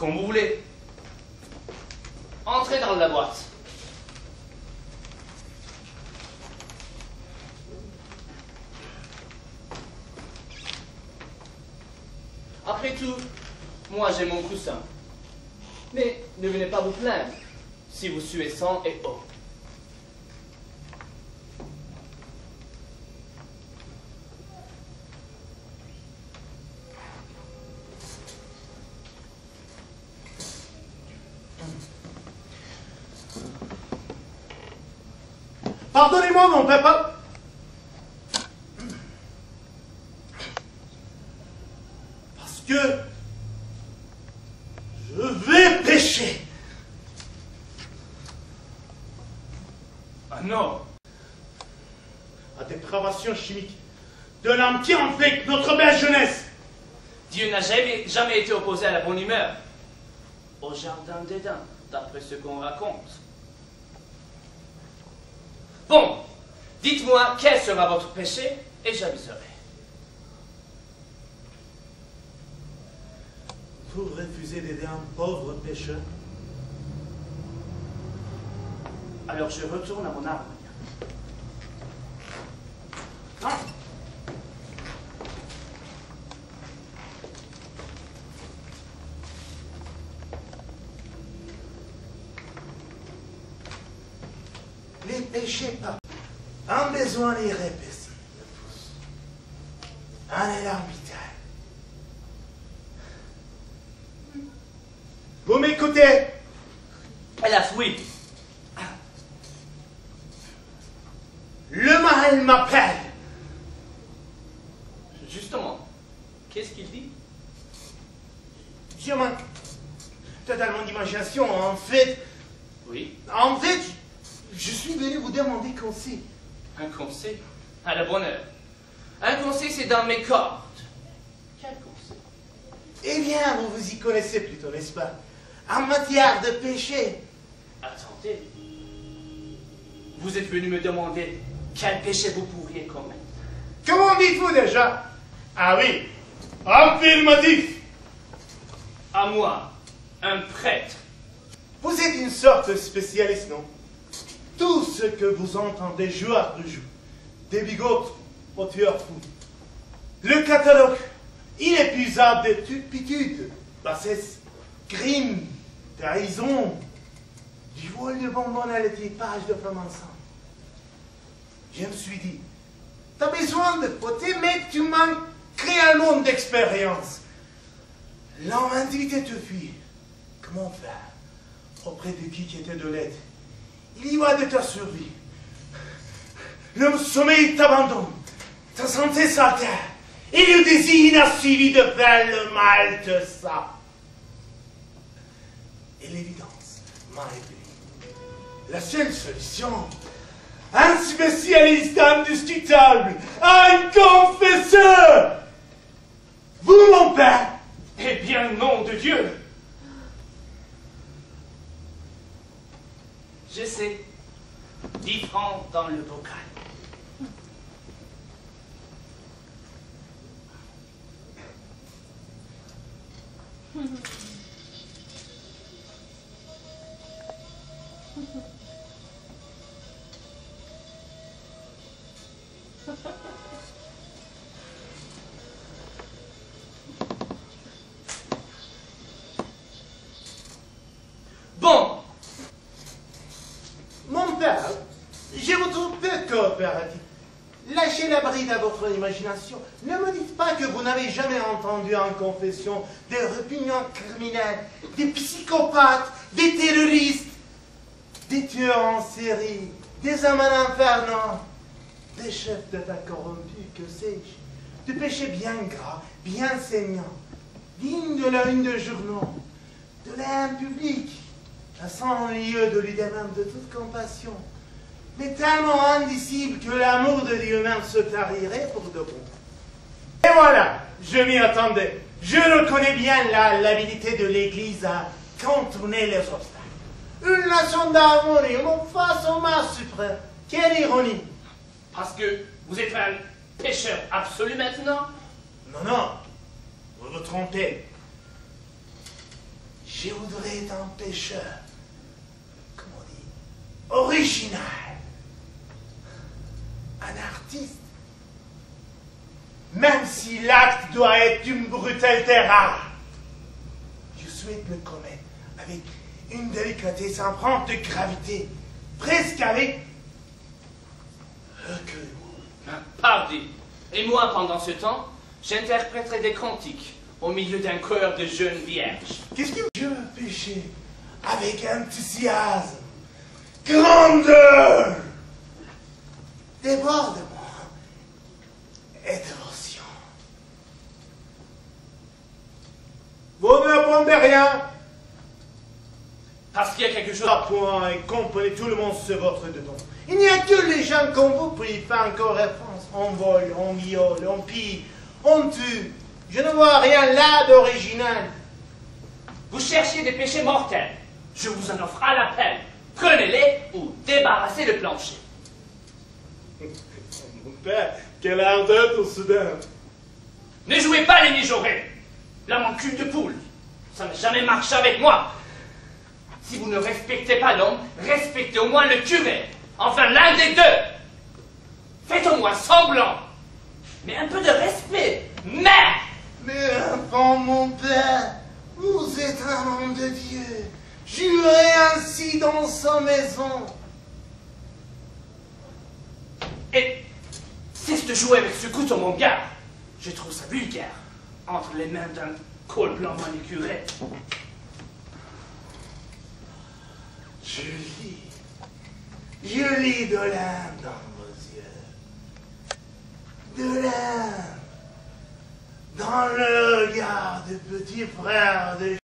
Comme vous voulez. Entrez dans la boîte. Après tout, moi j'ai mon coussin. Mais ne venez pas vous plaindre si vous suez sang et eau. Pardonnez-moi, mon papa. Parce que je vais pécher. Ah non! La dépravation chimique de l'âme qui infecte notre belle jeunesse. Dieu n'a jamais été opposé à la bonne humeur. Au jardin d'Éden, d'après ce qu'on raconte. Bon, dites-moi quel sera votre péché et j'aviserai. Vous refusez d'aider un pauvre pécheur. Alors je retourne à mon arbre. Non. Les péchés pas. Un besoin irrépressible le pousse. Un élan vital. Vous m'écoutez? Hélas, oui. Le mal m'appelle. Justement, qu'est-ce qu'il dit? Je manque totalement d'imagination. En fait, Oui, je suis venu vous demander conseil. un conseil. À la bonne heure. Un conseil, c'est dans mes cordes. Quel conseil? Eh bien, vous vous y connaissez plutôt, n'est-ce pas? En matière de péché. Attendez. Vous êtes venu me demander quel péché vous pourriez commettre. Comment dites-vous déjà? Ah oui, affirmatif. À moi, un prêtre. Vous êtes une sorte de spécialiste, non? Tout ce que vous entendez jour après jour, des bigotes aux tueurs fous. Le catalogue inépuisable de turpitudes, bassesse, crimes, trahison, du vol de bonbons à l'équipage de femmes enceintes. Je me suis dit, t'as besoin de côté, mais tu manques réellement d'expérience. L'inventivité te fuit. Comment faire? Auprès de qui était de l'aide? Il y va de ta survie. Le sommeil t'abandonne. Ta santé s'altère. Et le désir inassuivi de faire le mal te sape. Et l'évidence m'a aidé. La seule solution, un spécialiste indiscutable, un confesseur. Vous, mon père. Eh bien, nom de Dieu! Je sais. 10 francs dans le bocal. Bon, Mon père, je vous trouve peu coopératif. Lâchez la bride à votre imagination. Ne me dites pas que vous n'avez jamais entendu en confession des répugnants criminels, des psychopathes, des terroristes, des tueurs en série, des amants infernaux, des chefs d'État corrompus, que sais-je, de péchés bien gras, bien saignants, dignes de la une de journaux, de l'air public, à 100 lieues de l'idée même de toute compassion, mais tellement indicible que l'amour de Dieu même se tarirait pour de bon. Et voilà, je m'y attendais. Je reconnais bien l'habilité de l'Église à contourner les obstacles. Une nation d'harmonie, face au mal suprême. Quelle ironie! parce que vous êtes un pécheur absolu maintenant? Non, non, vous vous trompez. Je voudrais être un pêcheur, comment on dit, original, un artiste. Même si l'acte doit être d'une brutalité rare, je souhaite le commettre avec une délicatesse empreinte de gravité, presque avec recul. Pardi. Et moi, pendant ce temps, j'interpréterai des cantiques au milieu d'un chœur de jeunes vierges. Qu'est-ce que je veux pêcher avec enthousiasme, grandeur, débordement et dévotion? Vous ne répondez rien. Parce qu'il y a quelque chose... À point et comprenez tout le monde sur votre dedans. Il n'y a que les gens comme vous pour y faire encore référence. On vole, on viole, on pille, on tue. Je ne vois rien là d'original. Vous cherchiez des péchés mortels. Je vous en offre à l'appel. Prenez-les ou débarrassez le plancher. Mon père, quelle ardeur au soudain. Ne jouez pas les mijaurés. La mancule de poule. Ça n'a jamais marché avec moi. Si vous ne respectez pas l'homme, respectez au moins le curé. Enfin, l'un des deux. Faites au moins semblant. Mais un peu de respect. Mère! Mais enfant, mon père, vous êtes un homme de Dieu. Jurez ainsi dans sa maison. Et cesse de jouer avec ce couteau, mon gars. Je trouve ça vulgaire. Entre les mains d'un col blanc manucuré. Je lis de l'âme dans vos yeux. De l'âme dans le regard de petit frère de